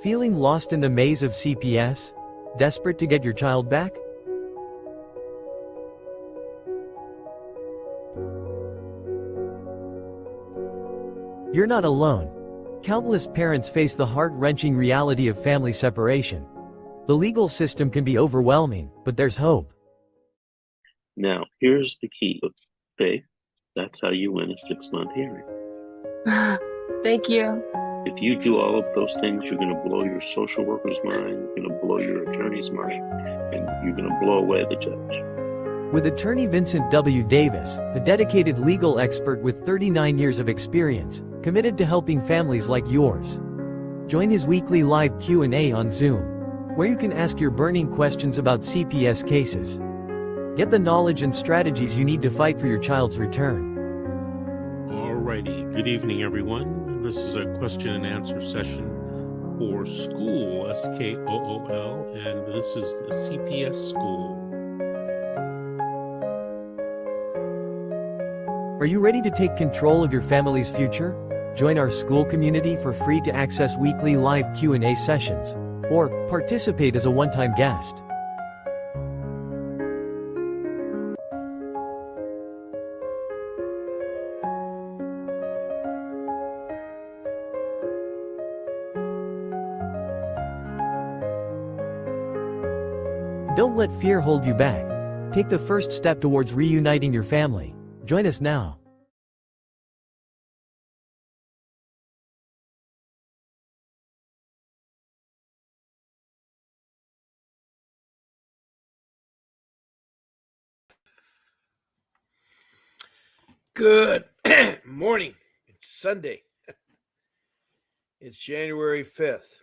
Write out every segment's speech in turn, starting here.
Feeling lost in the maze of CPS? Desperate to get your child back? You're not alone. Countless parents face the heart-wrenching reality of family separation. The legal system can be overwhelming, but there's hope. Now, here's the key. Faith, that's how you win a 6-month hearing. Thank you. If you do all of those things, you're going to blow your social worker's mind, you're going to blow your attorney's mind, and you're going to blow away the judge. With attorney Vincent W. Davis, a dedicated legal expert with 39 years of experience, committed to helping families like yours. Join his weekly live Q&A on Zoom, where you can ask your burning questions about CPS cases. Get the knowledge and strategies you need to fight for your child's return. Alrighty, good evening everyone. This is a question and answer session for school, SKOOL, and this is the CPS school. Are you ready to take control of your family's future? Join our school community for free to access weekly live Q&A sessions, or participate as a one-time guest. Don't let fear hold you back. Take the first step towards reuniting your family. Join us now. Good morning. It's Sunday. It's January 5th.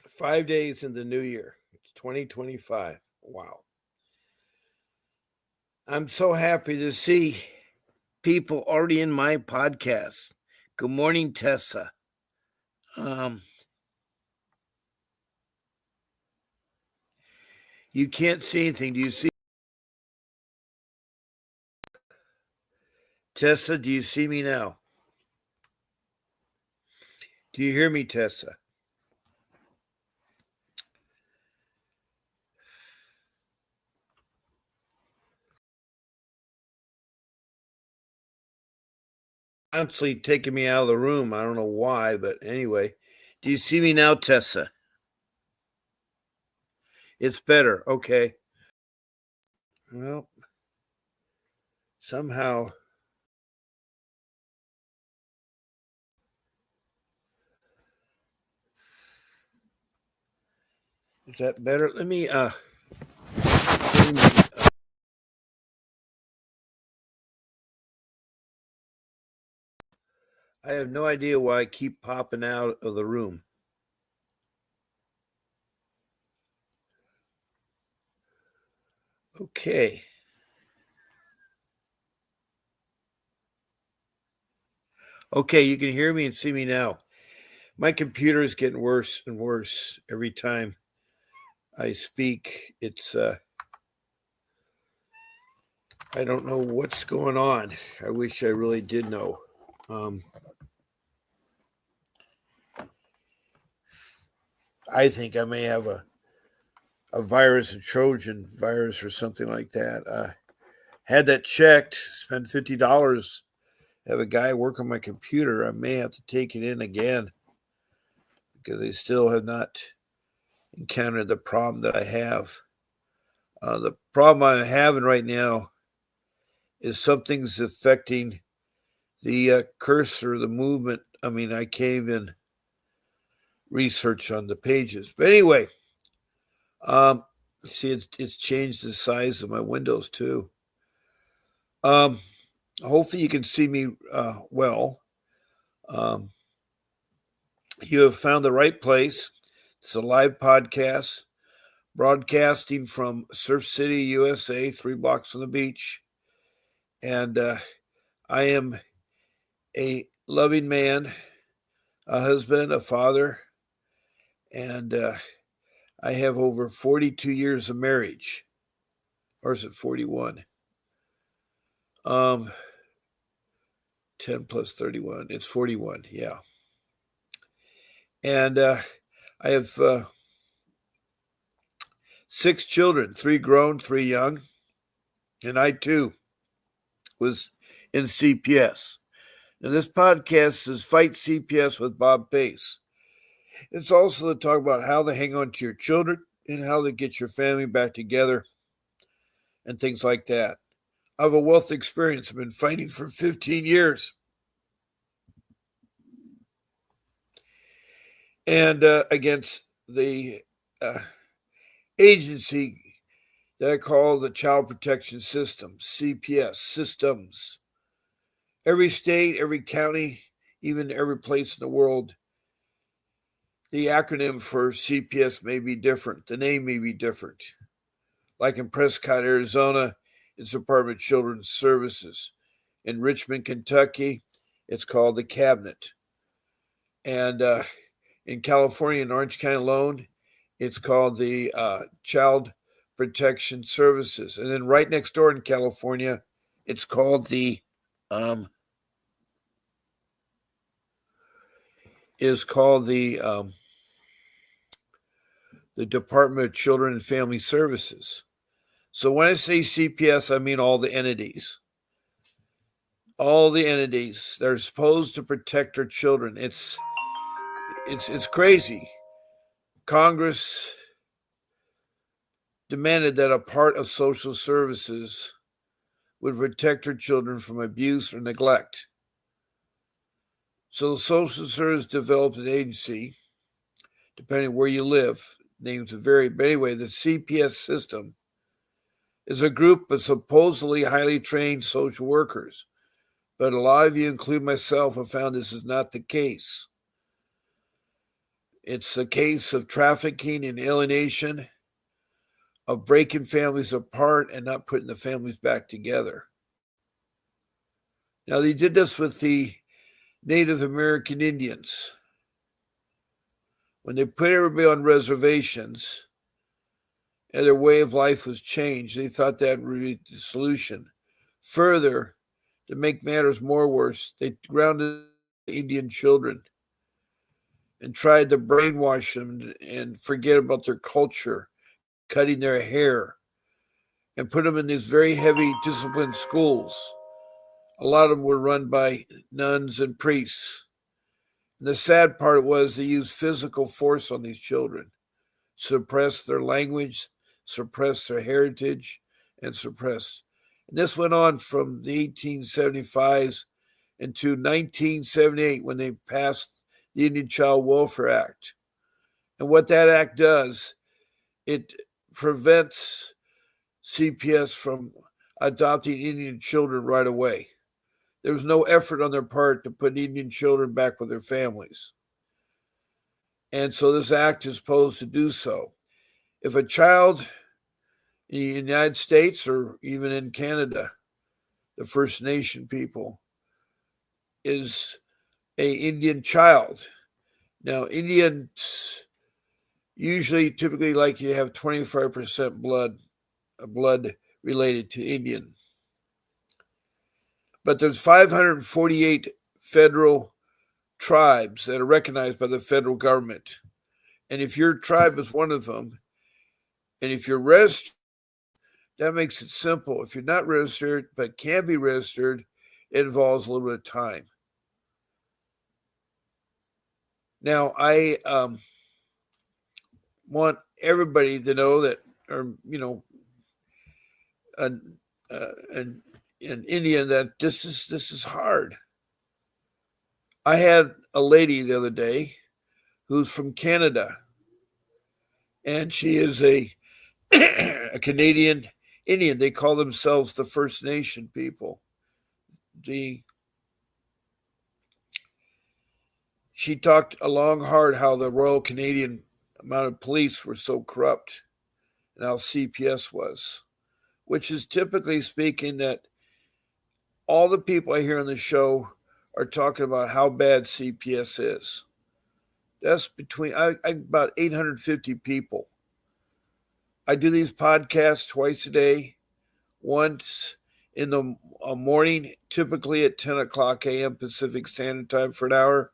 5 days in the new year. It's 2025. Wow. I'm so happy to see people already in my podcast. Good morning, Tessa. You can't see anything. Do you see? Tessa, do you see me now? Do you hear me, Tessa? Constantly taking me out of the room. I don't know why, but anyway. Do you see me now, Tessa? It's better. Okay. Well, somehow. Is that better? Let me I have no idea why I keep popping out of the room. Okay. Okay, you can hear me and see me now. My computer is getting worse and worse every time I speak. It's I don't know what's going on. I wish I really did know. I think I may have a virus, a Trojan virus or something like that. Had that checked, spent $50, have a guy work on my computer. I may have to take it in again because they still have not encountered the problem that I have. The problem I'm having right now is something's affecting the cursor, the movement. I mean, I can't even research on the pages. But anyway, see, it's changed the size of my windows too. Hopefully you can see me well. You have found the right place. It's a live podcast, broadcasting from Surf City, USA, 3 blocks from the beach. And I am a loving man, a husband, a father, and I have over 42 years of marriage. Or is it 41? 10 plus 31. It's 41, yeah. And I have 6 children, 3 grown, 3 young. And I, too, was in CPS. And this podcast is Fight CPS with Bob Pace. It's also to talk about how to hang on to your children and how to get your family back together and things like that. I have a wealth of experience. I've been fighting for 15 years. And against the agency that I call the Child Protection System, CPS systems. Every state, every county, even every place in the world, the acronym for CPS may be different. The name may be different. Like in Prescott, Arizona, it's Department of Children's Services. In Richmond, Kentucky, it's called the Cabinet. And in California, in Orange County alone, it's called the Child Protection Services. And then right next door in California, it's called the the Department of Children and Family Services. So when I say CPS, I mean all the entities. All the entities that are supposed to protect our children. It's crazy. Congress demanded that a part of social services would protect our children from abuse or neglect. So the Social Service developed an agency, depending where you live, names vary, but anyway, the CPS system is a group of supposedly highly trained social workers. But a lot of you, including myself, have found this is not the case. It's a case of trafficking and alienation, of breaking families apart and not putting the families back together. Now, they did this with the Native American Indians. When they put everybody on reservations and their way of life was changed, they thought that would be the solution. Further, to make matters more worse, they grounded Indian children and tried to brainwash them and forget about their culture, cutting their hair, and put them in these very heavy disciplined schools. A lot of them were run by nuns and priests. And the sad part was they used physical force on these children, suppress their language, suppress their heritage, and suppress. And this went on from the 1875s into 1978 when they passed the Indian Child Welfare Act. And what that act does, it prevents CPS from adopting Indian children right away. There was no effort on their part to put Indian children back with their families. And so this act is supposed to do so. If a child in the United States or even in Canada, the First Nation people, is an Indian child. Now, Indians usually, typically, like you have 25% blood related to Indian. But there's 548 federal tribes that are recognized by the federal government. And if your tribe is one of them, and if you're registered, that makes it simple. If you're not registered but can be registered, it involves a little bit of time. Now, I want everybody to know that, or an Indian, that this is hard. I had a lady the other day who's from Canada, and she is a Canadian Indian. They call themselves the First Nation people. She talked a long, hard how the Royal Canadian Mounted Police were so corrupt and how CPS was, which is typically speaking that all the people I hear on the show are talking about how bad CPS is. That's between about 850 people. I do these podcasts twice a day, once in the morning, typically at 10 o'clock a.m. Pacific Standard Time for an hour,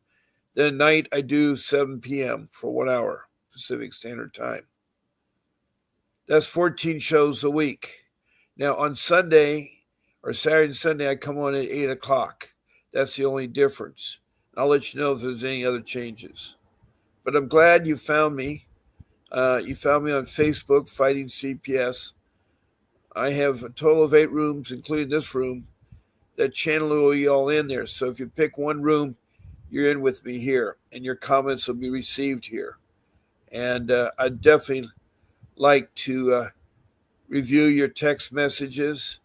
Then at night, I do 7 p.m. for 1 hour, Pacific Standard Time. That's 14 shows a week. Now, on Sunday or Saturday and Sunday, I come on at 8 o'clock. That's the only difference. I'll let you know if there's any other changes. But I'm glad you found me. You found me on Facebook, Fighting CPS. I have a total of 8 rooms, including this room, that channel you all in there. So if you pick one room, you're in with me here, and your comments will be received here. And I'd definitely like to review your text messages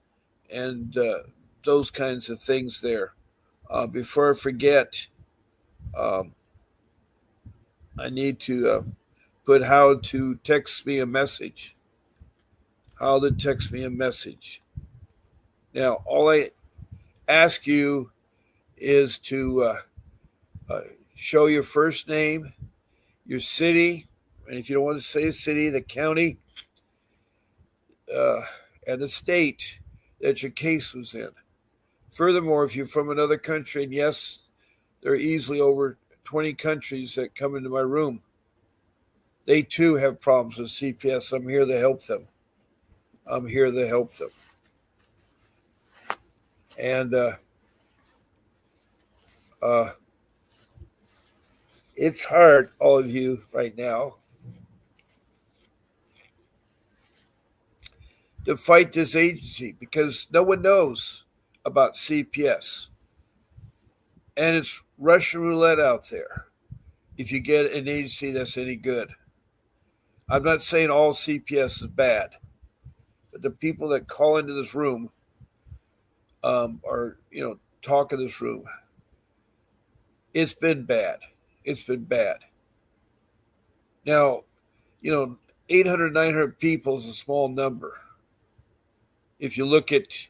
and those kinds of things there. Before I forget, I need to put how to text me a message. How to text me a message. Now, all I ask you is to show your first name, your city, and if you don't want to say a city, the county, and the state that your case was in. Furthermore, if you're from another country, and yes, there are easily over 20 countries that come into my room, they too have problems with CPS. I'm here to help them. I'm here to help them. And it's hard, all of you, right now, to fight this agency because no one knows about CPS. And it's Russian roulette out there if you get an agency that's any good. I'm not saying all CPS is bad, but the people that call into this room or, talk in this room, it's been bad. It's been bad. Now, 800, 900 people is a small number. If you look at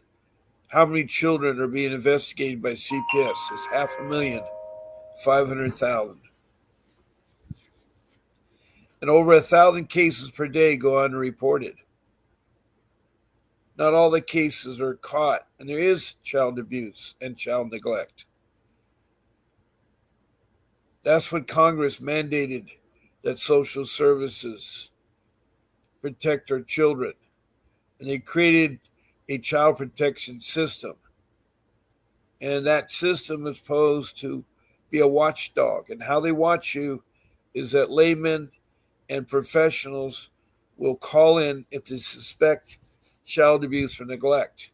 how many children are being investigated by CPS, it's 500,000, 500,000. And over 1,000 cases per day go unreported. Not all the cases are caught, and there is child abuse and child neglect. That's what Congress mandated, that social services protect our children. And they created a child protection system. And that system is supposed to be a watchdog. And how they watch you is that laymen and professionals will call in if they suspect child abuse or neglect.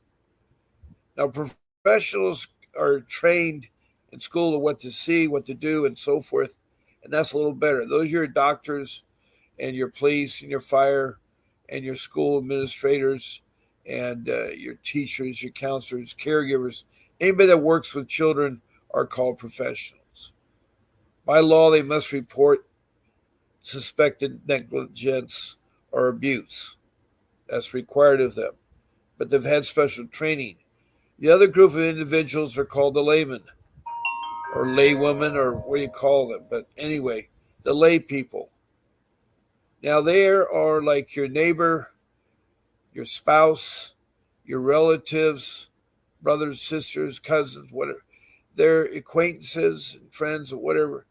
Now, professionals are trained in school to what to see, what to do, and so forth, and that's a little better. Those are your doctors and your police and your fire and your school administrators and your teachers, your counselors, caregivers. Anybody that works with children are called professionals. By law, they must report suspected negligence or abuse. That's required of them. But they've had special training. The other group of individuals are called the laymen or laywomen or what do you call them? But anyway, the lay people. Now, they are like your neighbor, your spouse, your relatives, brothers, sisters, cousins, whatever. Their acquaintances and friends or whatever.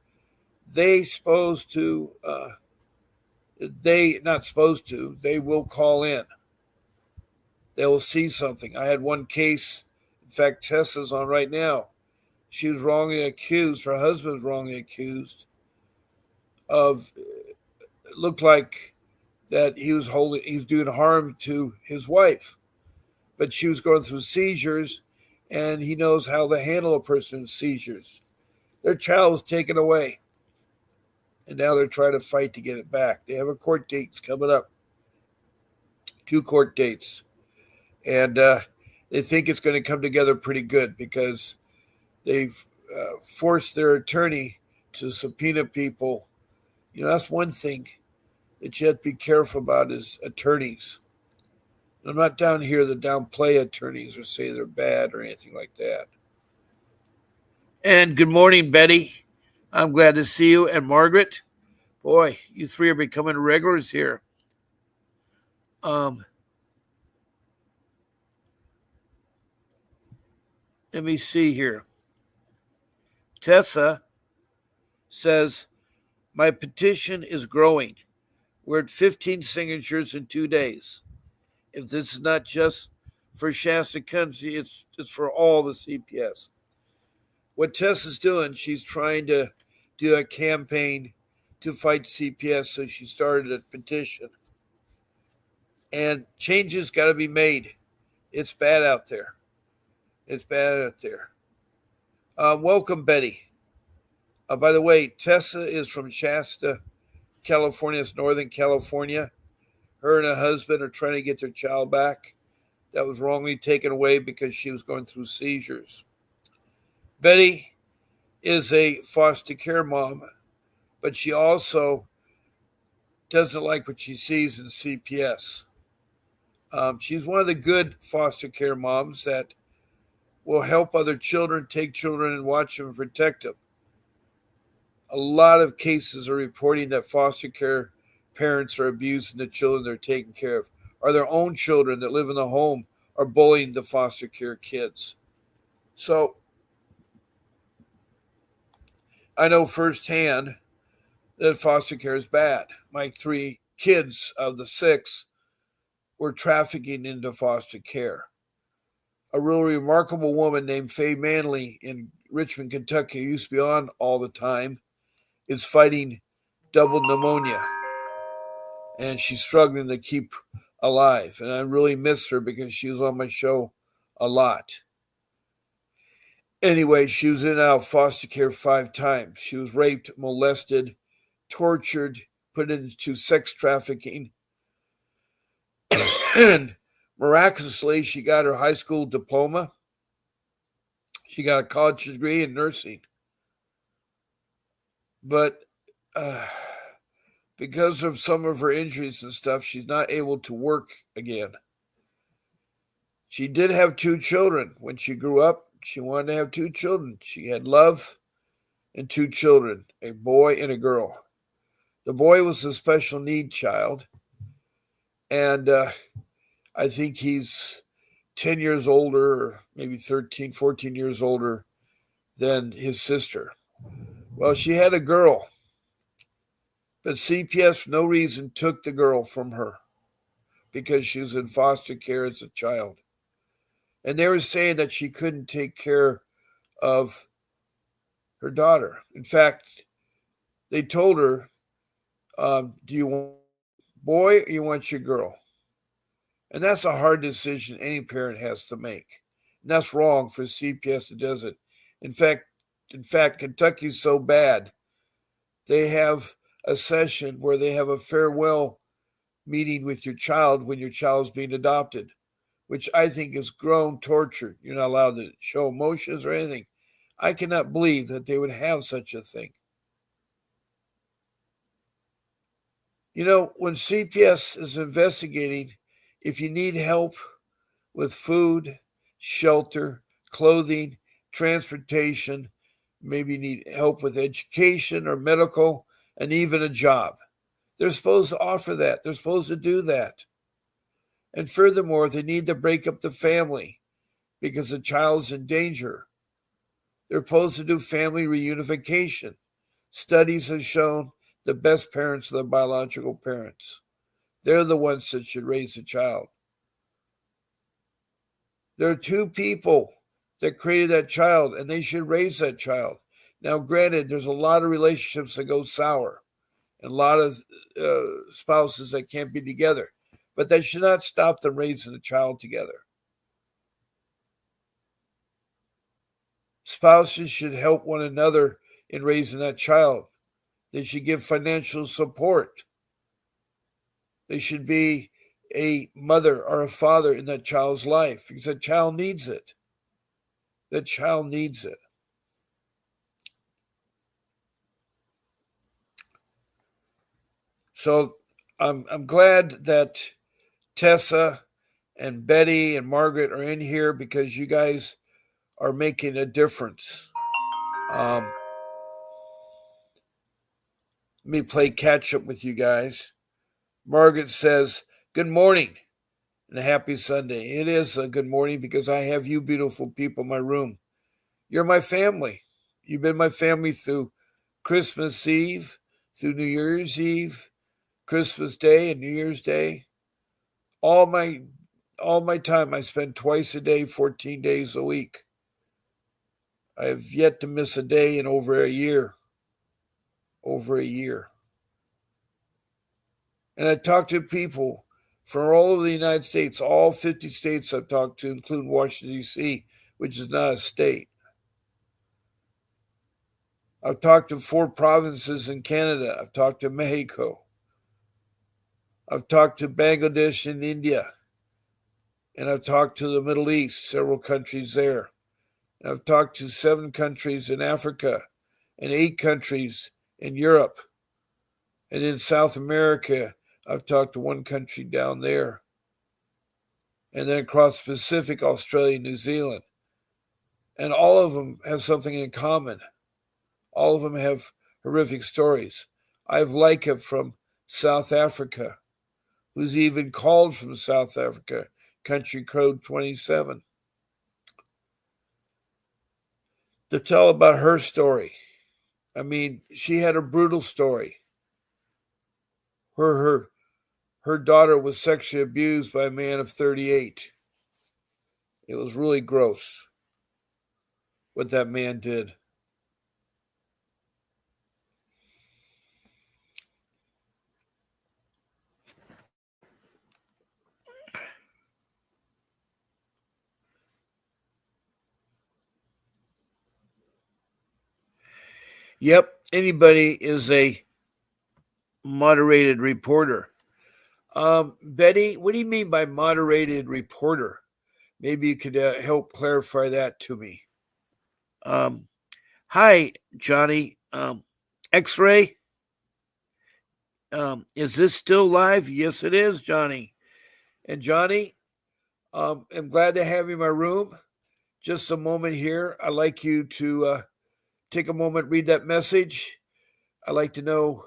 They will call in. They will see something. I had one case, in fact, Tessa's on right now. She was wrongly accused, her husband was wrongly accused of, it looked like that he was doing harm to his wife. But she was going through seizures, and he knows how to handle a person's seizures. Their child was taken away, and now they're trying to fight to get it back. They have a court date coming up, 2 court dates. And they think it's going to come together pretty good because they've forced their attorney to subpoena people. That's one thing that you have to be careful about is attorneys. I'm not down here to downplay attorneys or say they're bad or anything like that. And good morning, Betty. I'm glad to see you. And Margaret, boy, you 3 are becoming regulars here. Let me see here. Tessa says, "My petition is growing. We're at 15 signatures in 2 days. If this is not just for Shasta County, it's for all the CPS." What Tess is doing, she's trying to do a campaign to fight CPS, so she started a petition. And changes got to be made. It's bad out there. It's bad out there. Welcome, Betty. By the way, Tessa is from Shasta, California. It's Northern California. Her and her husband are trying to get their child back that was wrongly taken away because she was going through seizures. Betty is a foster care mom, but she also doesn't like what she sees in CPS. She's one of the good foster care moms that will help other children, take children, and watch them and protect them. A lot of cases are reporting that foster care parents are abusing the children they're taking care of, or their own children that live in the home are bullying the foster care kids. So I know firsthand that foster care is bad. My 3 kids of the 6 were trafficking into foster care. A real remarkable woman named Faye Manley in Richmond, Kentucky, who used to be on all the time, is fighting double pneumonia. And she's struggling to keep alive. And I really miss her because she was on my show a lot. Anyway, she was in and out of foster care 5 times. She was raped, molested, tortured, put into sex trafficking. And miraculously, she got her high school diploma. She got a college degree in nursing. But because of some of her injuries and stuff, she's not able to work again. She did have 2 children. When she grew up, she wanted to have 2 children. She had love and 2 children, a boy and a girl. The boy was a special need child. And I think he's 10 years older, or maybe 13, 14 years older than his sister. Well, she had a girl, but CPS for no reason took the girl from her because she was in foster care as a child. And they were saying that she couldn't take care of her daughter. In fact, they told her, do you want a boy or you want your girl? And that's a hard decision any parent has to make. And that's wrong for CPS that does it. In fact, Kentucky's so bad, they have a session where they have a farewell meeting with your child when your child's being adopted, which I think is grown torture. You're not allowed to show emotions or anything. I cannot believe that they would have such a thing. You know, when CPS is investigating, if you need help with food, shelter, clothing, transportation, maybe you need help with education or medical, and even a job, they're supposed to offer that. They're supposed to do that. And furthermore, they need to break up the family because the child's in danger. They're supposed to do family reunification. Studies have shown the best parents are the biological parents. They're the ones that should raise the child. There are 2 people that created that child, and they should raise that child. Now, granted, there's a lot of relationships that go sour and a lot of spouses that can't be together, but that should not stop them raising a child together. Spouses should help one another in raising that child. They should give financial support. They should be a mother or a father in that child's life because that child needs it. That child needs it. So I'm glad that Tessa and Betty and Margaret are in here because you guys are making a difference. Let me play catch up with you guys. Margaret says, good morning and a happy Sunday. It is a good morning because I have you beautiful people in my room. You're my family. You've been my family through Christmas Eve through New Year's Eve, Christmas Day and New Year's Day. All my time I spend twice a day, 14 days a week. I have yet to miss a day in over a year. Over a year. And I talk to people from all over the United States, all 50 states I've talked to, including Washington, D.C., which is not a state. I've talked to 4 provinces in Canada. I've talked to Mexico. I've talked to Bangladesh and India. And I've talked to the Middle East, several countries there. And I've talked to 7 countries in Africa and 8 countries in Europe. And in South America, I've talked to 1 country down there. And then across the Pacific, Australia, New Zealand. And all of them have something in common. All of them have horrific stories. I have Leica from South Africa, who's even called from South Africa, country code 27, to tell about her story. I mean, she had a brutal story. Her daughter was sexually abused by a man of 38. It was really gross what that man did. Yep, anybody is a moderated reporter. Betty, what do you mean by moderated reporter? Maybe you could help clarify that to me. Hi, Johnny. X-Ray? Is this still live? Yes, it is, Johnny. And Johnny, I'm glad to have you in my room. Just a moment here. I'd like you to take a moment, read that message. I'd like to know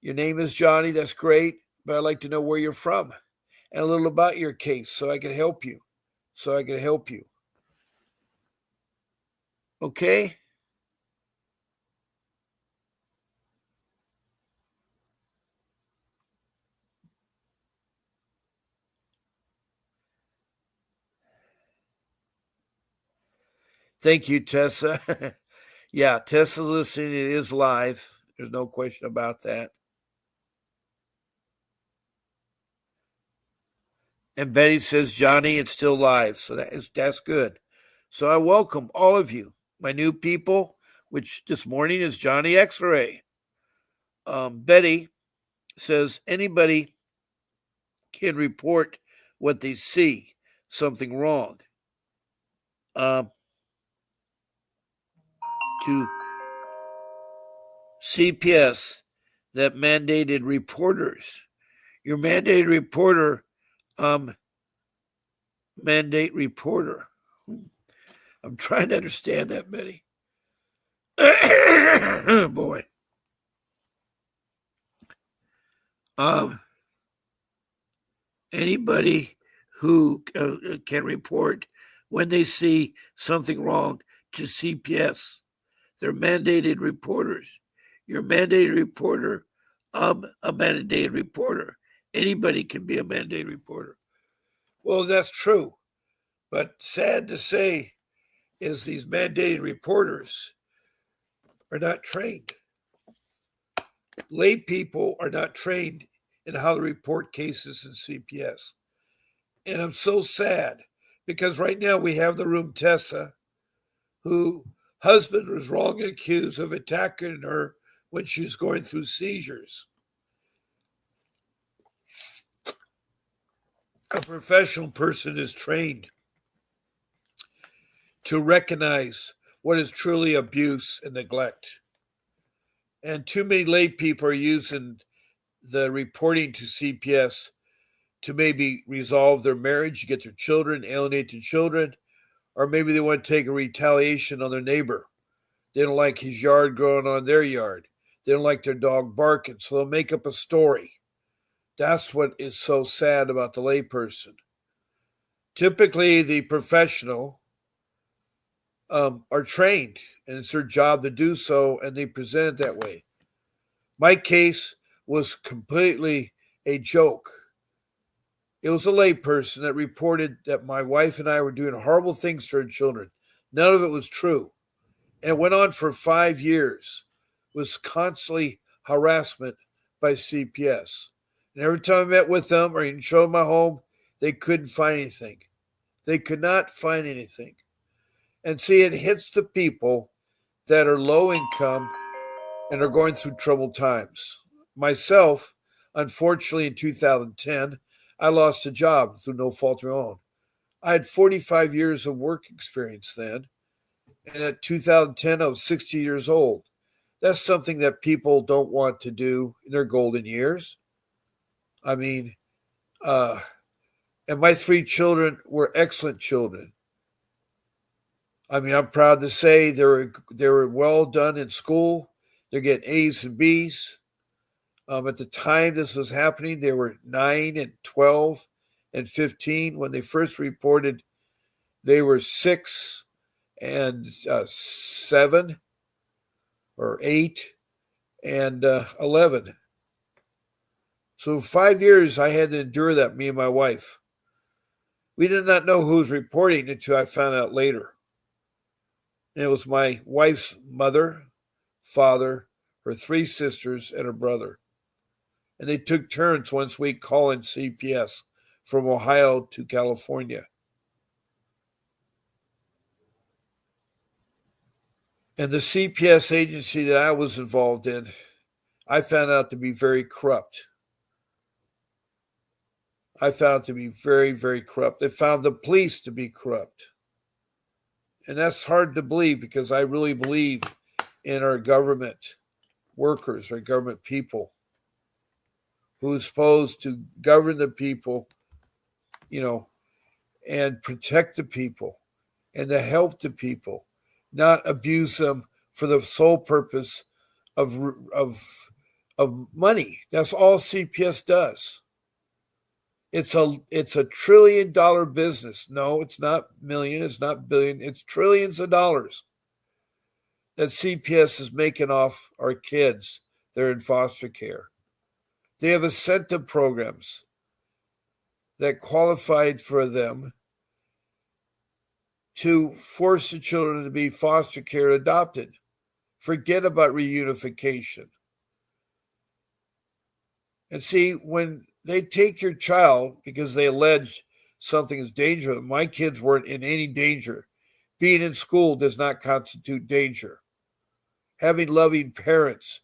your name is Johnny. That's great. But I'd like to know where you're from and a little about your case so I can help you. Okay? Thank you, Tessa. Yeah, Tessa's listening. It is live. There's no question about that. And Betty says, Johnny, it's still live. So that's good. So I welcome all of you, my new people, which this morning is Johnny X-Ray. Betty says anybody can report what they see, something wrong. To CPS that mandated reporters. Your mandated reporter, mandate reporter. I'm trying to understand that, Betty. Boy. Anybody who can report when they see something wrong to CPS. They're mandated reporters. You're a mandated reporter. I'm a mandated reporter. Anybody can be a mandated reporter. Well, that's true. But sad to say is these mandated reporters are not trained. Lay people are not trained in how to report cases in CPS. And I'm so sad because right now we have the room Tessa, who husband was wrongly accused of attacking her when she was going through seizures. A professional person is trained to recognize what is truly abuse and neglect. And too many lay people are using the reporting to CPS to maybe resolve their marriage, get their children, alienate their children, or maybe they want to take a retaliation on their neighbor. They don't like his yard growing on their yard. They don't like their dog barking, so they'll make up a story. That's what is so sad about the layperson. Typically, the professional are trained, and it's their job to do so, and they present it that way. My case was completely a joke. It was a layperson that reported that my wife and I were doing horrible things to her children. None of it was true. And it went on for 5 years. It was constantly harassment by CPS. And every time I met with them or even showed them my home, they couldn't find anything. They could not find anything. And see, it hits the people that are low income and are going through troubled times. Myself, unfortunately, in 2010, I lost a job through no fault of my own. I had 45 years of work experience then. And at 2010, I was 60 years old. That's something that people don't want to do in their golden years. I mean, and my 3 children were excellent children. I mean, I'm proud to say they were well done in school. They're getting A's and B's. At the time this was happening, they were 9 and 12 and 15. When they first reported, they were 6 and 7 or 8 and 11. So 5 years I had to endure that, me and my wife. We did not know who was reporting until I found out later. And it was my wife's mother, father, her 3 sisters, and her brother. And they took turns once a week calling CPS from Ohio to California. And the CPS agency that I was involved in, I found out to be very corrupt. I found it to be very, very corrupt. They found the police to be corrupt. And that's hard to believe because I really believe in our government workers, our government people who is supposed to govern the people, and protect the people and to help the people, not abuse them for the sole purpose of money. That's all CPS does. It's a $1 trillion business. No, it's not million, it's not billion, it's trillions of dollars that CPS is making off our kids that are in foster care. They have incentive programs that qualified for them to force the children to be foster care adopted. Forget about reunification. And see, when they take your child because they allege something is dangerous, my kids weren't in any danger. Being in school does not constitute danger. Having loving parents,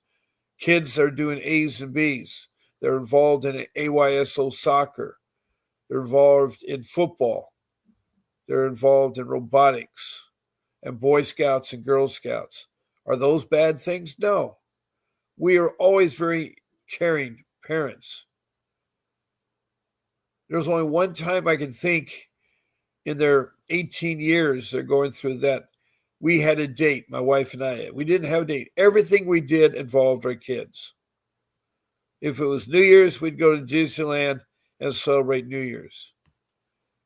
kids that are doing A's and B's, they're involved in AYSO soccer, they're involved in football, they're involved in robotics and Boy Scouts and Girl Scouts. Are those bad things? No. We are always very caring parents. There's only one time I can think in their 18 years they're going through that we had a date, my wife and I. We didn't have a date. Everything we did involved our kids. If it was New Year's, we'd go to Disneyland and celebrate New Year's.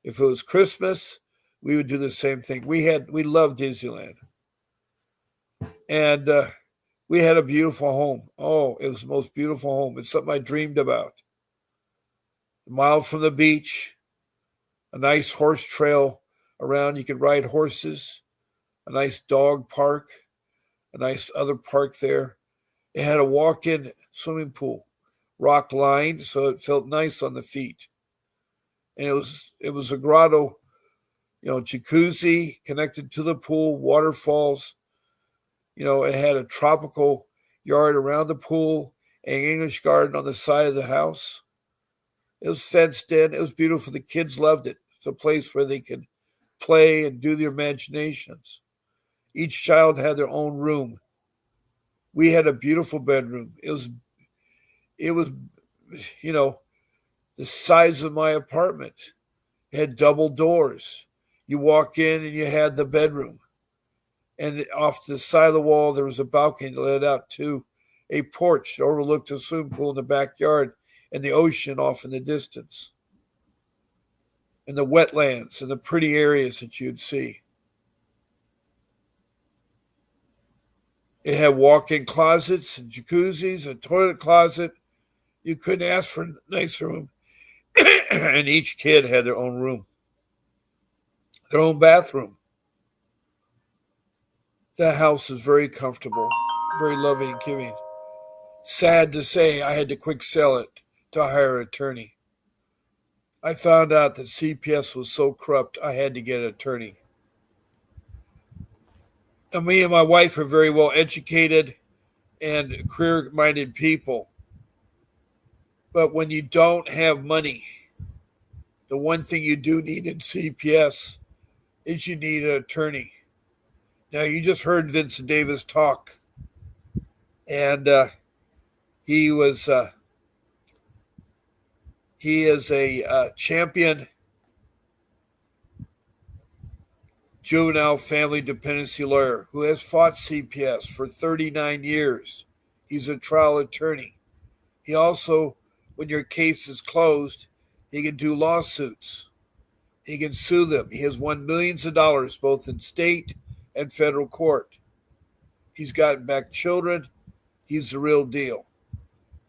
If it was Christmas, we would do the same thing. We loved Disneyland. And we had a beautiful home. Oh, it was the most beautiful home. It's something I dreamed about. A mile from the beach, a nice horse trail around. You could ride horses, a nice dog park, a nice other park there. It had a walk-in swimming pool, rock lined, so it felt nice on the feet. And it was a grotto, jacuzzi connected to the pool, waterfalls. It had a tropical yard around the pool, an English garden on the side of the house. It was fenced in. It was beautiful. The kids loved it. It's a place where they could play and do their imaginations. Each child had their own room. We had a beautiful bedroom. It was, the size of my apartment. It had double doors. You walk in and you had the bedroom. And off to the side of the wall, there was a balcony that led out to a porch that overlooked a swimming pool in the backyard and the ocean off in the distance. And the wetlands and the pretty areas that you'd see. It had walk-in closets and jacuzzis, a toilet closet. You couldn't ask for a nicer room. And each kid had their own room, their own bathroom. That house was very comfortable, very loving and giving. Sad to say, I had to quick sell it to hire an attorney. I found out that CPS was so corrupt, I had to get an attorney. And me and my wife are very well educated and career-minded people. But when you don't have money, the one thing you do need in CPS is you need an attorney. Now, you just heard Vincent Davis talk, and he is a champion juvenile family dependency lawyer who has fought CPS for 39 years. He's a trial attorney. He also, when your case is closed, he can do lawsuits. He can sue them. He has won millions of dollars both in state and federal court. He's gotten back children. He's the real deal.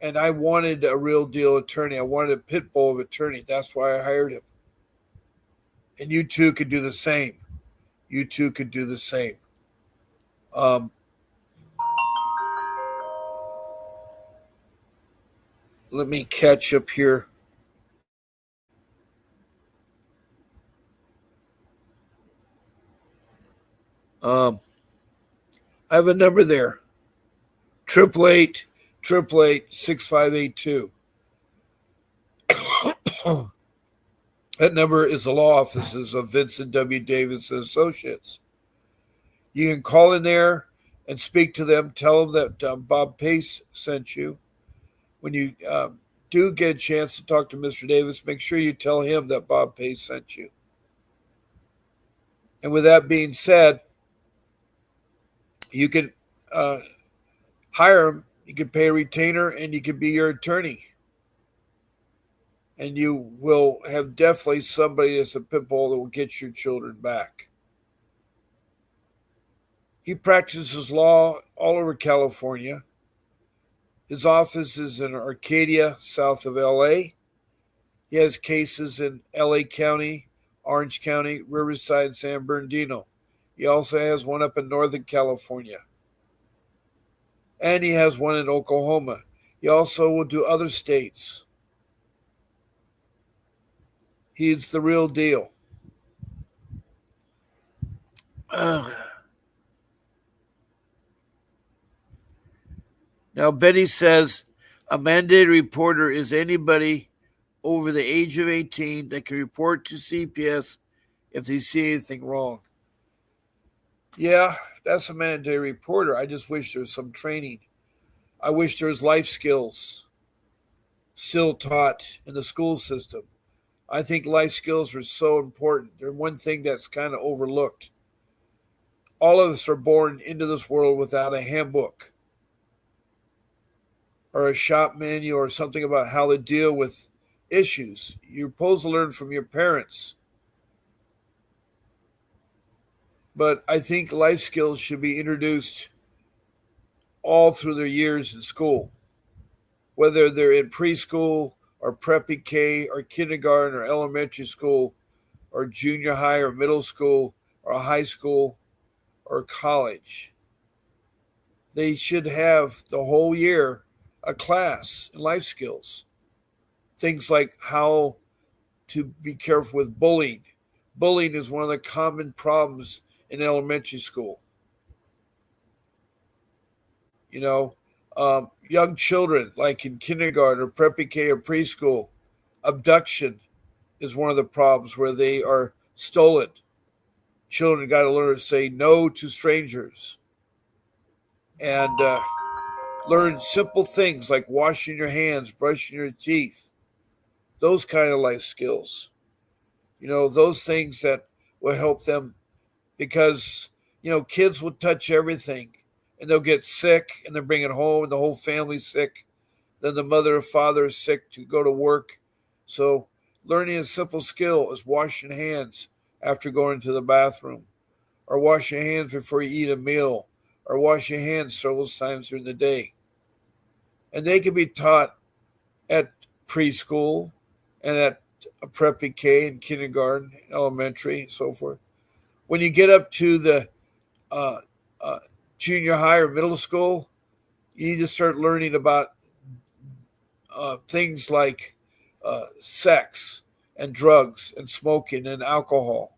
And I wanted a real deal attorney. I wanted a pit bull of attorney. That's why I hired him. And you too could do the same. You too could do the same. Let me catch up here. I have a number there. 888-888-6582. That number is the law offices of Vincent W. Davis and Associates. You can call in there and speak to them. Tell them that Bob Pace sent you. When you do get a chance to talk to Mr. Davis, make sure you tell him that Bob Pace sent you. And with that being said, you can hire him. You can pay a retainer, and you can be your attorney. And you will have definitely somebody that's a pit bull that will get your children back. He practices law all over California. His office is in Arcadia, south of LA. He has cases in LA County, Orange County, Riverside, and San Bernardino. He also has one up in Northern California. And he has one in Oklahoma. He also will do other states. He's the real deal. Now, Betty says, a mandated reporter is anybody over the age of 18 that can report to CPS if they see anything wrong. Yeah, that's a mandated reporter. I just wish there was some training. I wish there was life skills still taught in the school system. I think life skills are so important. They're one thing that's kind of overlooked. All of us are born into this world without a handbook or a shop manual or something about how to deal with issues. You're supposed to learn from your parents. But I think life skills should be introduced all through their years in school, whether they're in preschool or preppy K or kindergarten or elementary school or junior high or middle school or high school or college. They should have the whole year a class in life skills. Things like how to be careful with bullying. Bullying is one of the common problems in elementary school. Young children, like in kindergarten or preppy K or preschool, abduction is one of the problems where they are stolen. Children got to learn to say no to strangers and learn simple things like washing your hands, brushing your teeth, those kind of life skills. Those things that will help them because, kids will touch everything and they'll get sick and they'll bring it home and the whole family's sick. Then the mother or father is sick to go to work. So learning a simple skill is washing hands after going to the bathroom or wash your hands before you eat a meal or wash your hands several times during the day. And they can be taught at preschool and at pre-K and kindergarten, elementary, and so forth. When you get up to the uh, uh, junior high or middle school, you need to start learning about things like sex and drugs and smoking and alcohol.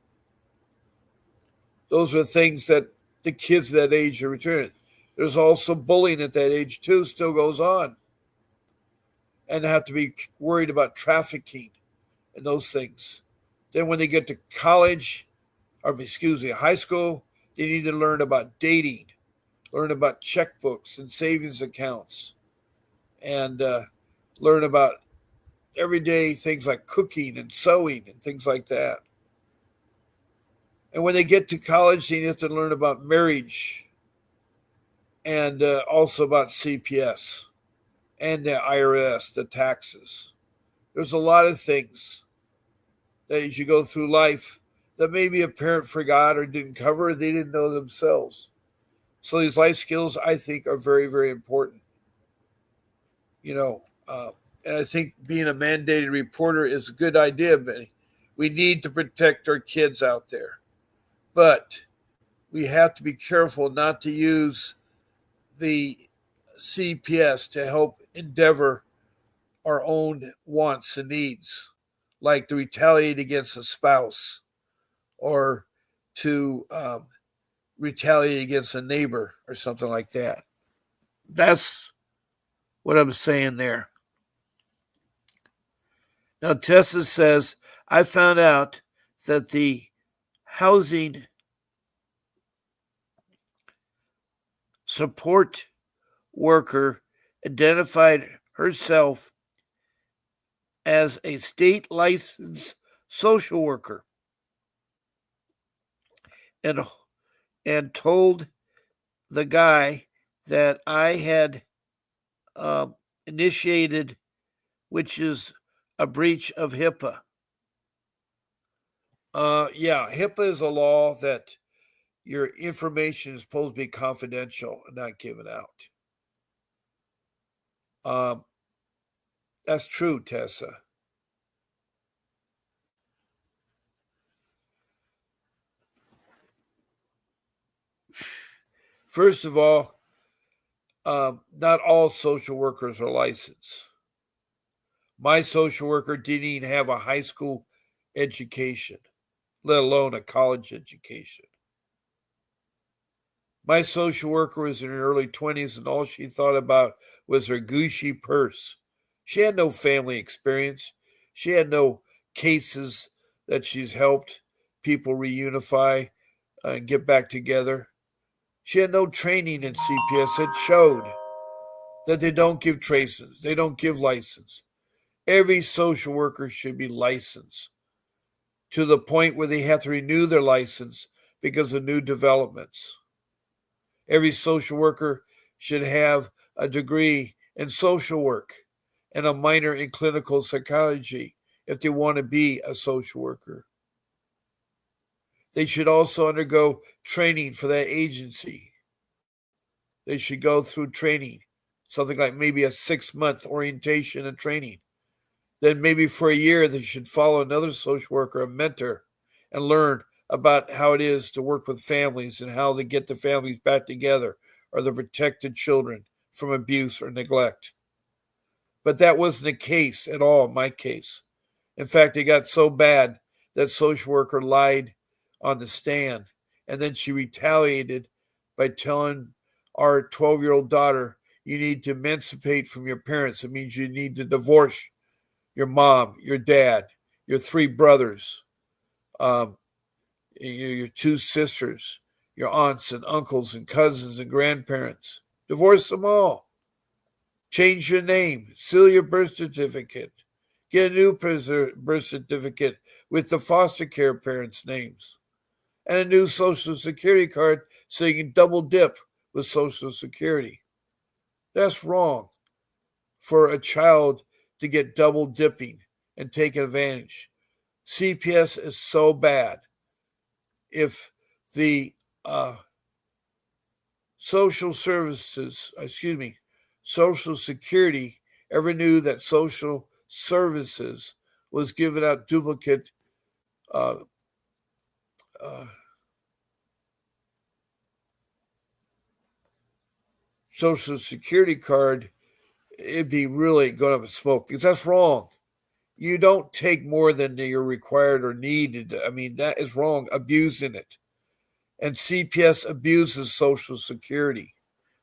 Those are things that the kids that age are returning. There's also bullying at that age too, still goes on. And they have to be worried about trafficking and those things. Then when they get to college, or excuse me, high school, they need to learn about dating, learn about checkbooks and savings accounts, and learn about everyday things like cooking and sewing and things like that. And when they get to college, they have to learn about marriage and also about CPS and the IRS, the taxes. There's a lot of things that as you go through life that maybe a parent forgot or didn't cover, or they didn't know themselves. So these life skills, I think, are very, very important. You know, and I think being a mandated reporter is a good idea, but we need to protect our kids out there. But we have to be careful not to use the CPS to help endeavor our own wants and needs, like to retaliate against a spouse or to retaliate against a neighbor or something like that. That's what I'm saying there. Now, Tessa says, I found out that the housing support worker identified herself as a state licensed social worker and told the guy that I had initiated, which is a breach of HIPAA. Yeah, HIPAA is a law that your information is supposed to be confidential and not given out. That's true, Tessa. First of all, not all social workers are licensed. My social worker didn't even have a high school education, let alone a college education. My social worker was in her early 20s, and all she thought about was her Gucci purse. She had no family experience. She had no cases that she's helped people reunify and get back together. She had no training in CPS. It showed that they don't give traces, they don't give license. Every social worker should be licensed to the point where they have to renew their license because of new developments. Every social worker should have a degree in social work and a minor in clinical psychology if they want to be a social worker. They should also undergo training for that agency. They should go through training, something like maybe a 6-month orientation and training. Then maybe for a year, they should follow another social worker, a mentor, and learn about how it is to work with families and how they get the families back together or the protected children from abuse or neglect. But that wasn't the case at all in my case. In fact, it got so bad that social worker lied on the stand, and then she retaliated by telling our 12-year-old daughter, you need to emancipate from your parents. It means you need to divorce your mom, your dad, your 3 brothers, your 2 sisters, your aunts and uncles and cousins and grandparents. Divorce them all. Change your name. Seal your birth certificate. Get a new birth certificate with the foster care parents' names. And a new Social Security card so you can double dip with Social Security. That's wrong for a child to get double dipping and take advantage. CPS is so bad. If the Social Security ever knew that social services was giving out duplicate uh, Social Security card, it'd be really going up in smoke because that's wrong. You don't take more than you're required or needed. I mean, that is wrong, abusing it. And CPS abuses Social Security.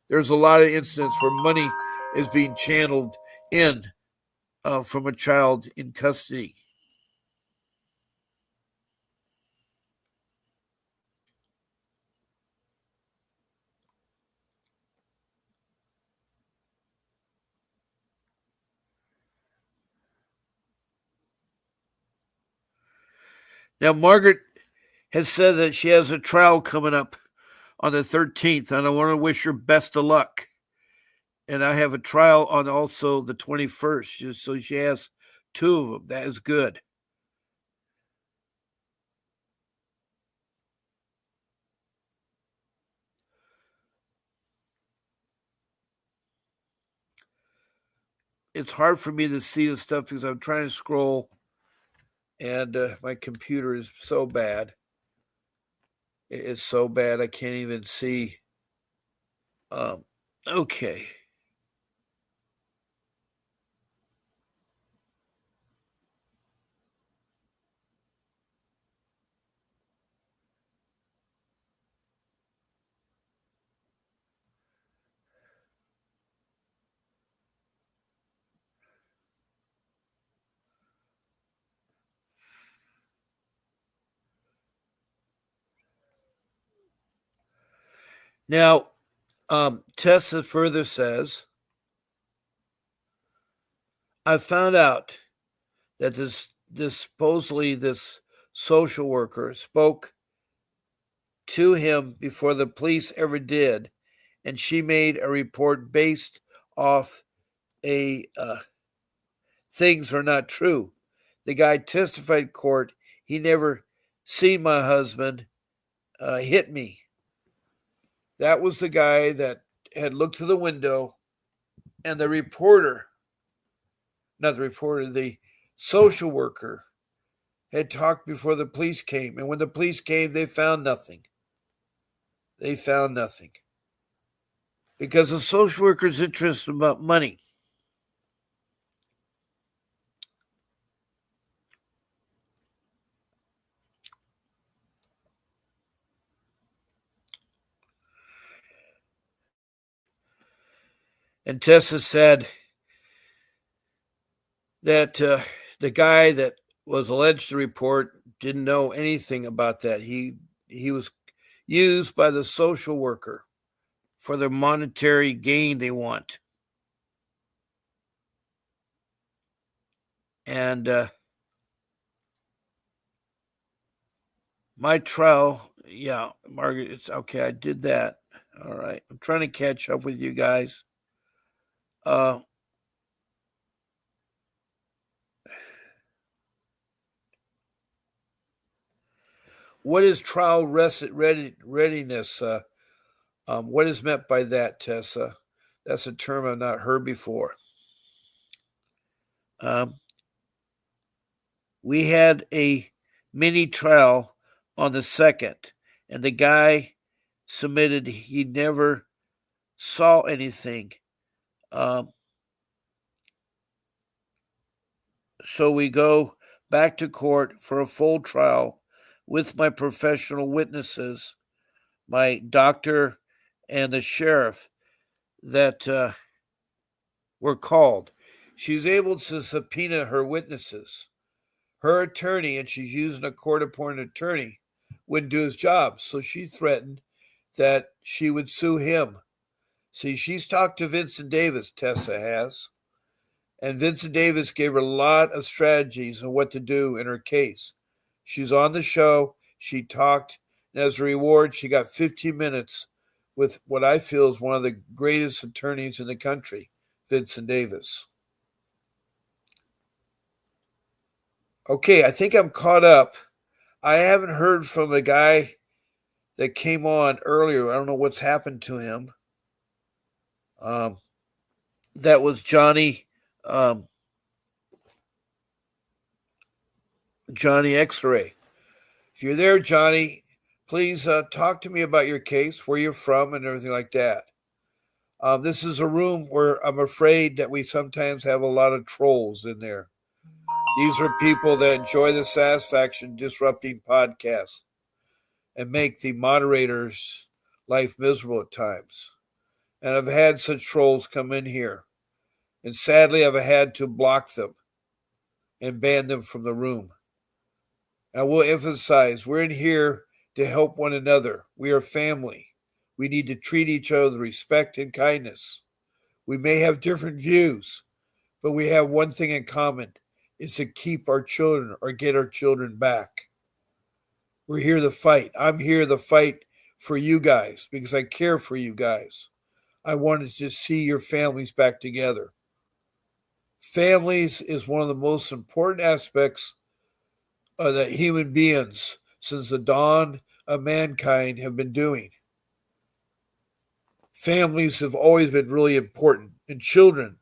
There's a lot of incidents where money is being channeled in from a child in custody. Now, Margaret has said that she has a trial coming up on the 13th, and I want to wish her best of luck. And I have a trial on also the 21st, so she has two of them. That is good. It's hard for me to see the stuff because I'm trying to scroll, and my computer is so bad. It is so bad I can't even see. Okay. Now, Tessa further says, I found out that this supposedly this social worker spoke to him before the police ever did, and she made a report based off a things are not true. The guy testified in court. He never seen my husband hit me. That was the guy that had looked through the window, and the social worker had talked before the police came. And when the police came, they found nothing. They found nothing. Because the social worker's interested about money. And Tessa said that the guy that was alleged to report didn't know anything about that. He was used by the social worker for the monetary gain they want. And my trial, yeah, Margaret, it's okay. I did that. All right. I'm trying to catch up with you guys. What is trial readiness? What is meant by that, Tessa? That's a term I've not heard before. We had a mini trial on the 2nd, and the guy submitted he never saw anything. So we go back to court for a full trial with my professional witnesses, my doctor and the sheriff that were called. She's able to subpoena her witnesses. Her attorney, and she's using a court-appointed attorney, wouldn't do his job. So she threatened that she would sue him. See, she's talked to Vincent Davis, Tessa has. And Vincent Davis gave her a lot of strategies on what to do in her case. She's on the show. She talked. And as a reward, she got 15 minutes with what I feel is one of the greatest attorneys in the country, Vincent Davis. Okay, I think I'm caught up. I haven't heard from a guy that came on earlier. I don't know what's happened to him. That was Johnny X-Ray. If you're there, Johnny, please talk to me about your case, where you're from, and everything like that. This is a room where I'm afraid that we sometimes have a lot of trolls in there. These are people that enjoy the satisfaction disrupting podcasts and make the moderator's life miserable at times. And I've had such trolls come in here. And sadly, I've had to block them and ban them from the room. I will emphasize, we're in here to help one another. We are family. We need to treat each other with respect and kindness. We may have different views, but we have one thing in common, is to keep our children or get our children back. We're here to fight. I'm here to fight for you guys because I care for you guys. I wanted to see your families back together. Families is one of the most important aspects that human beings since the dawn of mankind have been doing. Families have always been really important, and children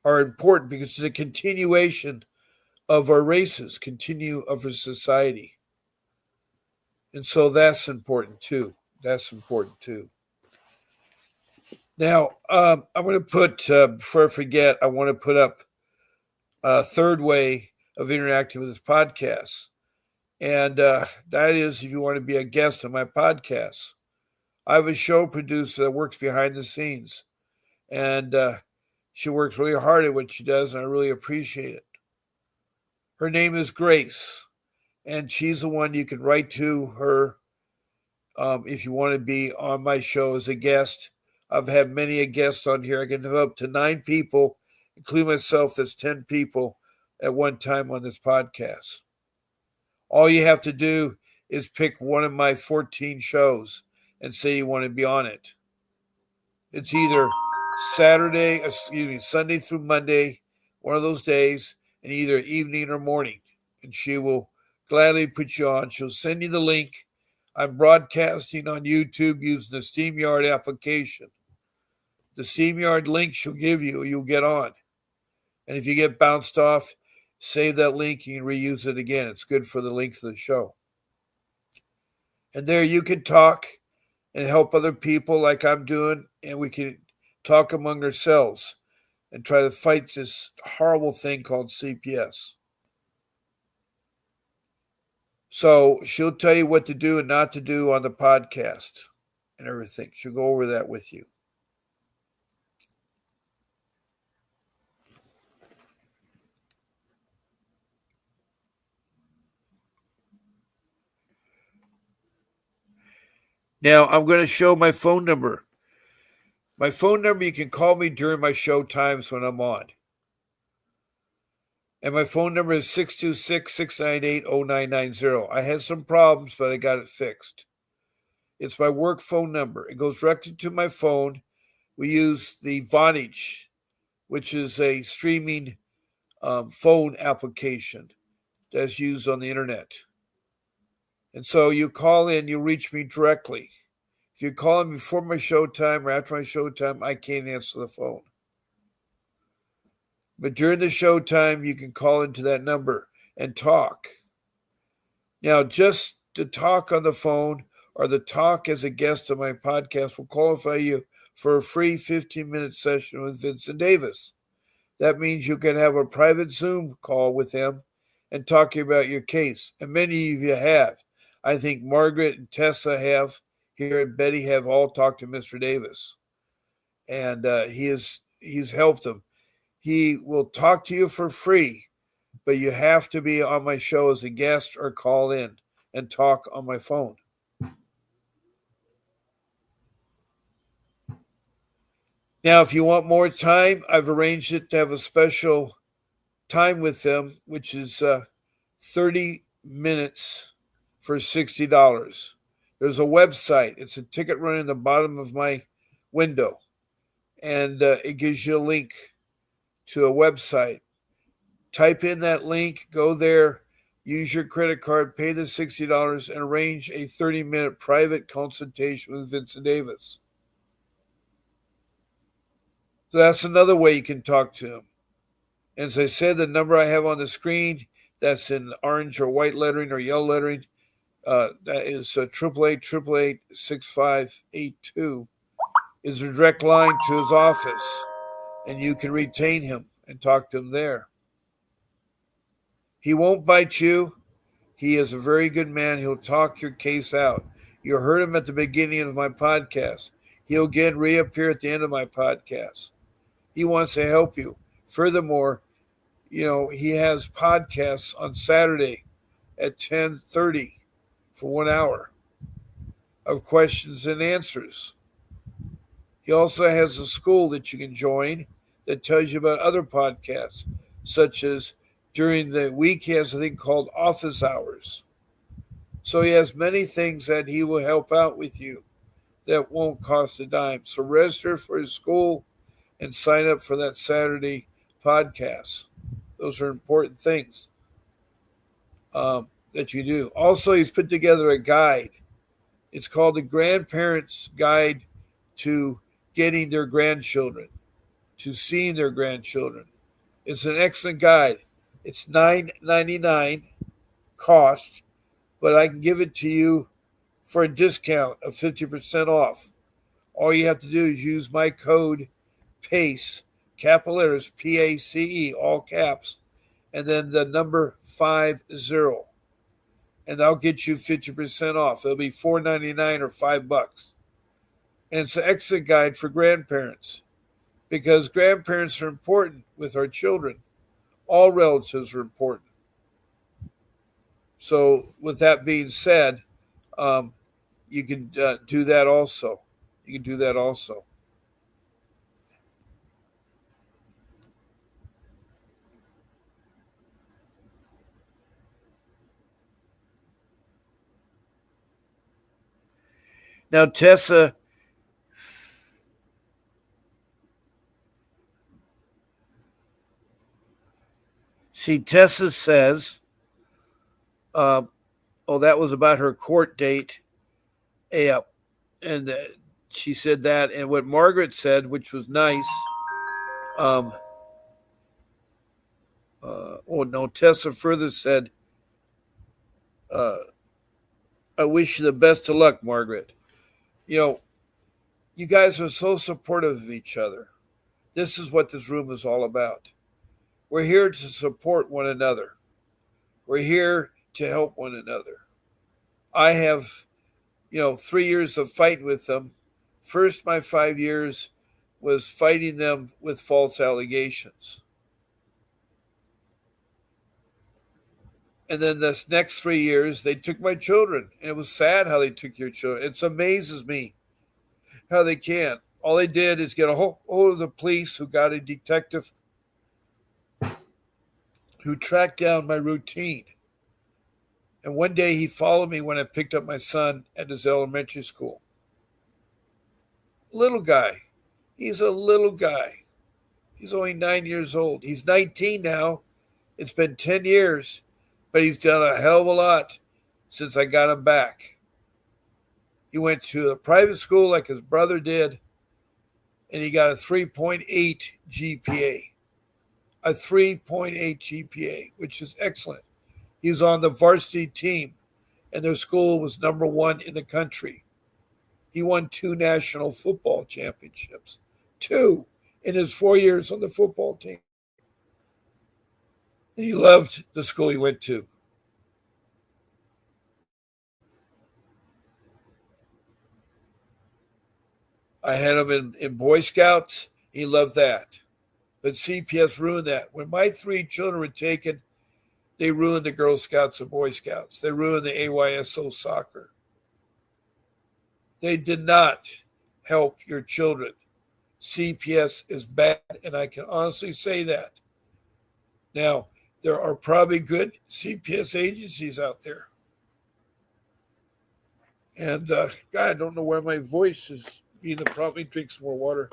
are important because it's a continuation of our races, of our society. And so that's important too. Now, I'm going to put, before I forget, I want to put up a third way of interacting with this podcast. And that is if you want to be a guest on my podcast. I have a show producer that works behind the scenes. And she works really hard at what she does, and I really appreciate it. Her name is Grace, and she's the one you can write to her if you want to be on my show as a guest. I've had many a guest on here. I can have up to 9 people, including myself. That's 10 people at one time on this podcast. All you have to do is pick one of my 14 shows and say you want to be on it. It's either Sunday through Monday, one of those days, and either evening or morning. And she will gladly put you on. She'll send you the link. I'm broadcasting on YouTube using the StreamYard application. The StreamYard link she'll give you, you'll get on. And if you get bounced off, save that link and reuse it again. It's good for the length of the show. And there you can talk and help other people like I'm doing, and we can talk among ourselves and try to fight this horrible thing called CPS. So she'll tell you what to do and not to do on the podcast and everything. She'll go over that with you. Now, I'm going to show my phone number. My phone number, you can call me during my show times when I'm on. And my phone number is 626-698-0990. I had some problems, but I got it fixed. It's my work phone number. It goes directly to my phone. We use the Vonage, which is a streaming phone application that's used on the internet. And so you call in, you reach me directly. If you call me before my show time or after my show time, I can't answer the phone. But during the show time, you can call into that number and talk. Now, just to talk on the phone or the talk as a guest on my podcast will qualify you for a free 15-minute session with Vincent Davis. That means you can have a private Zoom call with him and talking about your case. And many of you have. I think Margaret and Tessa have here, and Betty have all talked to Mr. Davis. And he's helped them. He will talk to you for free, but you have to be on my show as a guest or call in and talk on my phone. Now, if you want more time, I've arranged it to have a special time with them, which is 30 minutes for $60. There's a website. It's a ticket running in the bottom of my window, and it gives you a link to a website. Type in that link, go there, Use your credit card, pay the $60, and arrange a 30-minute private consultation with Vincent Davis. So that's another way you can talk to him. And as I said, the number I have on the screen, that's in orange or white lettering or yellow lettering, that is 888-888-6582, is a direct line to his office, and you can retain him and talk to him there. He won't bite you. He is a very good man. He'll talk your case out. You heard him at the beginning of my podcast. He'll again reappear at the end of my podcast. He wants to help you. Furthermore, he has podcasts on Saturday at 10:30 for 1 hour of questions and answers. He also has a school that you can join that tells you about other podcasts, such as during the week he has a thing called office hours. So he has many things that he will help out with you that won't cost a dime. So register for his school and sign up for that Saturday podcast. Those are important things that you do. Also, he's put together a guide. It's called the Grandparents Guide to Getting Their Grandchildren, to Seeing Their Grandchildren. It's an excellent guide. It's $9.99 cost, but I can give it to you for a discount of 50% off. All you have to do is use my code PACE, capital letters, PACE, all caps, and then the number 50, and I'll get you 50% off. It'll be $4.99 or $5. And it's an excellent guide for grandparents, because grandparents are important with our children. All relatives are important. So with that being said, you can do that also. Now, Tessa says, that was about her court date. Yeah. And she said that. And what Margaret said, which was nice. Tessa further said, I wish you the best of luck, Margaret. You guys are so supportive of each other. This is what this room is all about. We're here to support one another. We're here to help one another. I have, 3 years of fighting with them. First, my 5 years was fighting them with false allegations. And then this next 3 years, they took my children. And it was sad how they took your children. It amazes me how they can. All they did is get a hold of the police, who got a detective who tracked down my routine. And one day he followed me when I picked up my son at his elementary school. Little guy. He's a little guy. He's only 9 years old. He's 19 now. It's been 10 years, but he's done a hell of a lot since I got him back. He went to a private school like his brother did, and he got a 3.8 GPA. A 3.8 GPA, which is excellent. He's on the varsity team, and their school was number 1 in the country. He won 2 national football championships. 2 in his 4 years on the football team. And he loved the school he went to. I had him in Boy Scouts. He loved that. But CPS ruined that. When my 3 children were taken, they ruined the Girl Scouts and Boy Scouts. They ruined the AYSO soccer. They did not help your children. CPS is bad, and I can honestly say that. Now, there are probably good CPS agencies out there. And, God, I don't know where my voice is. Either probably drink some more water.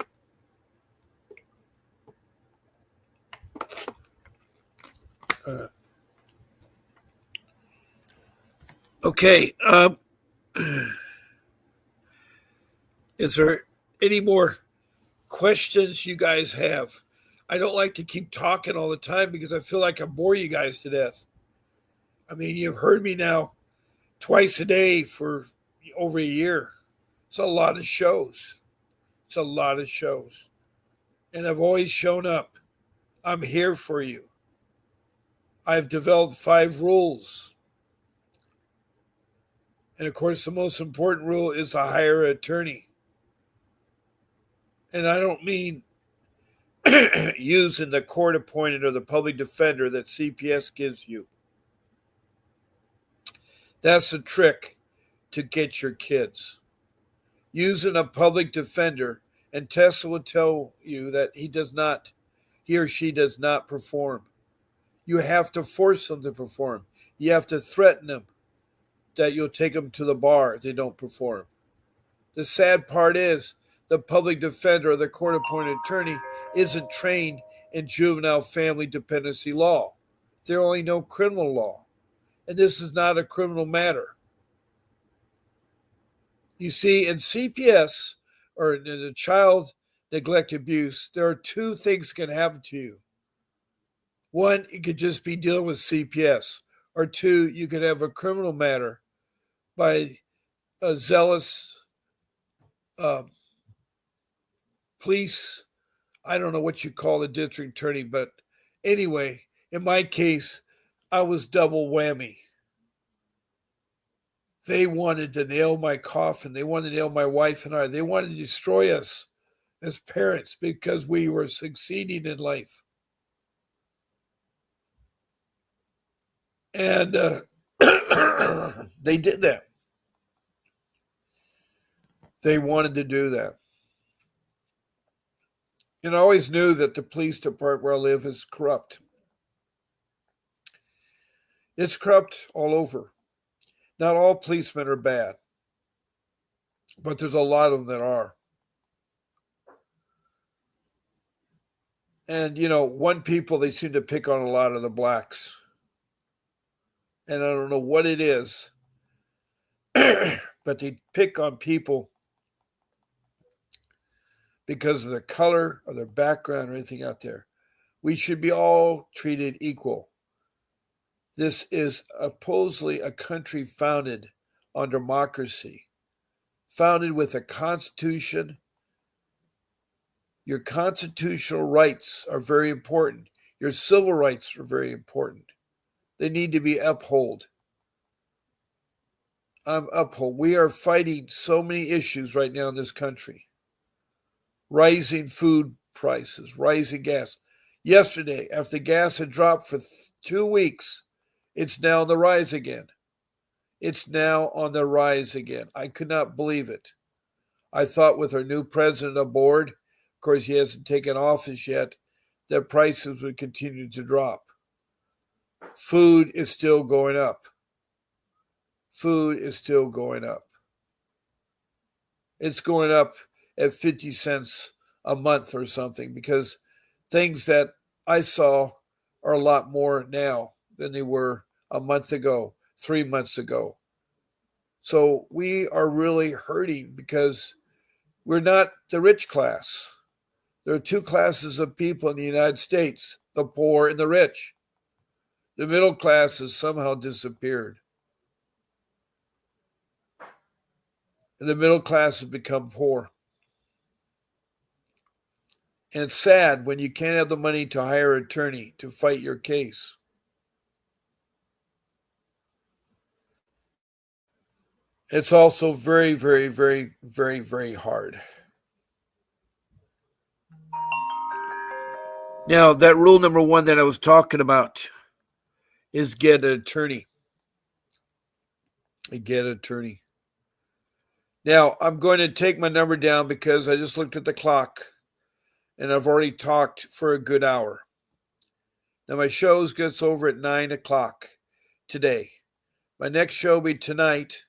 Okay. Is there any more questions you guys have? I don't like to keep talking all the time because I feel like I bore you guys to death. I mean, you've heard me now twice a day for over a year. It's a lot of shows. It's a lot of shows. And I've always shown up. I'm here for you. I've developed 5 rules. And of course, the most important rule is to hire an attorney. And I don't mean using the court appointed or the public defender that CPS gives you. That's a trick to get your kids. Using a public defender, and Tesla will tell you that he or she does not perform. You have to force them to perform. You have to threaten them that you'll take them to the bar if they don't perform. The sad part is the public defender or the court appointed attorney isn't trained in juvenile family dependency law. They only know criminal law. And this is not a criminal matter. You see, in CPS, or in the child neglect abuse, there are 2 things can happen to you. One, you could just be dealing with CPS, or 2, you could have a criminal matter by a zealous police. I don't know what you call the district attorney, but anyway, in my case, I was double whammy. They wanted to nail my coffin. They wanted to nail my wife and I. They wanted to destroy us as parents because we were succeeding in life. And they did that. They wanted to do that. And I always knew that the police department where I live is corrupt. It's corrupt all over. Not all policemen are bad, but there's a lot of them that are. And, one people, they seem to pick on a lot of the blacks. And I don't know what it is, but they pick on people because of their color or their background or anything out there. We should be all treated equal. This is supposedly a country founded on democracy, founded with a constitution. Your constitutional rights are very important. Your civil rights are very important. They need to be upheld. We are fighting so many issues right now in this country. Rising food prices, rising gas. Yesterday, after gas had dropped for 2 weeks, it's now on the rise again. It's now on the rise again. I could not believe it. I thought with our new president aboard, of course he hasn't taken office yet, that prices would continue to drop. Food is still going up. Food is still going up. It's going up at 50 cents a month or something because things that I saw are a lot more now than they were a month ago, 3 months ago. So we are really hurting because we're not the rich class. There are 2 classes of people in the United States, the poor and the rich. The middle class has somehow disappeared. And the middle class has become poor. And it's sad when you can't have the money to hire an attorney to fight your case. It's also very, very, very, very, very hard. Now, that rule number 1 that I was talking about is get an attorney. Get an attorney. Now, I'm going to take my number down because I just looked at the clock and I've already talked for a good hour. Now, my show gets over at 9 o'clock today. My next show will be tonight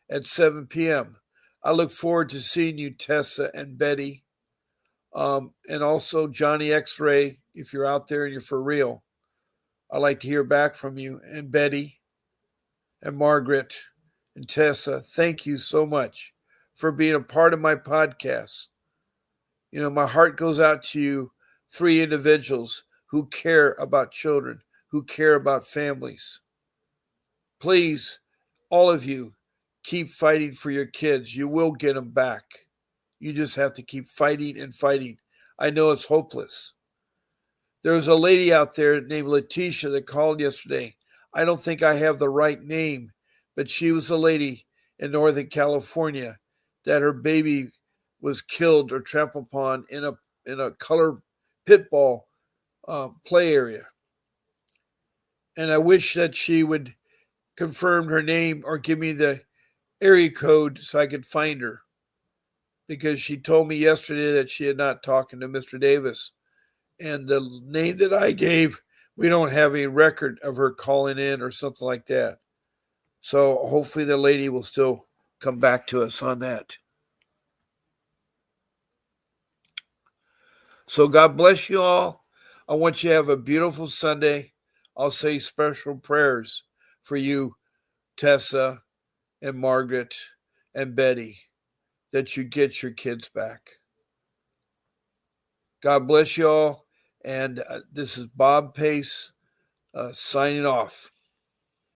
at 7 p.m. I look forward to seeing you, Tessa and Betty, and also Johnny X-Ray, if you're out there and you're for real. I'd like to hear back from you, and Betty and Margaret And Tessa, thank you so much for being a part of my podcast. You know, my heart goes out to you, three individuals who care about children, who care about families. Please, all of you, keep fighting for your kids. You will get them back. You just have to keep fighting and fighting. I know it's hopeless. There was a lady out there named Letitia that called yesterday. I don't think I have the right name, but she was a lady in Northern California that her baby was killed or trampled upon in a color pit ball play area. And I wish that she would confirm her name or give me the area code so I could find her, because she told me yesterday that she had not talked to Mr. Davis. And the name that I gave, we don't have a record of her calling in or something like that. So hopefully the lady will still come back to us on that. So God bless you all. I want you to have a beautiful Sunday. I'll say special prayers for you, Tessa and Margaret and Betty, that you get your kids back. God bless you all. And this is Bob Pace signing off.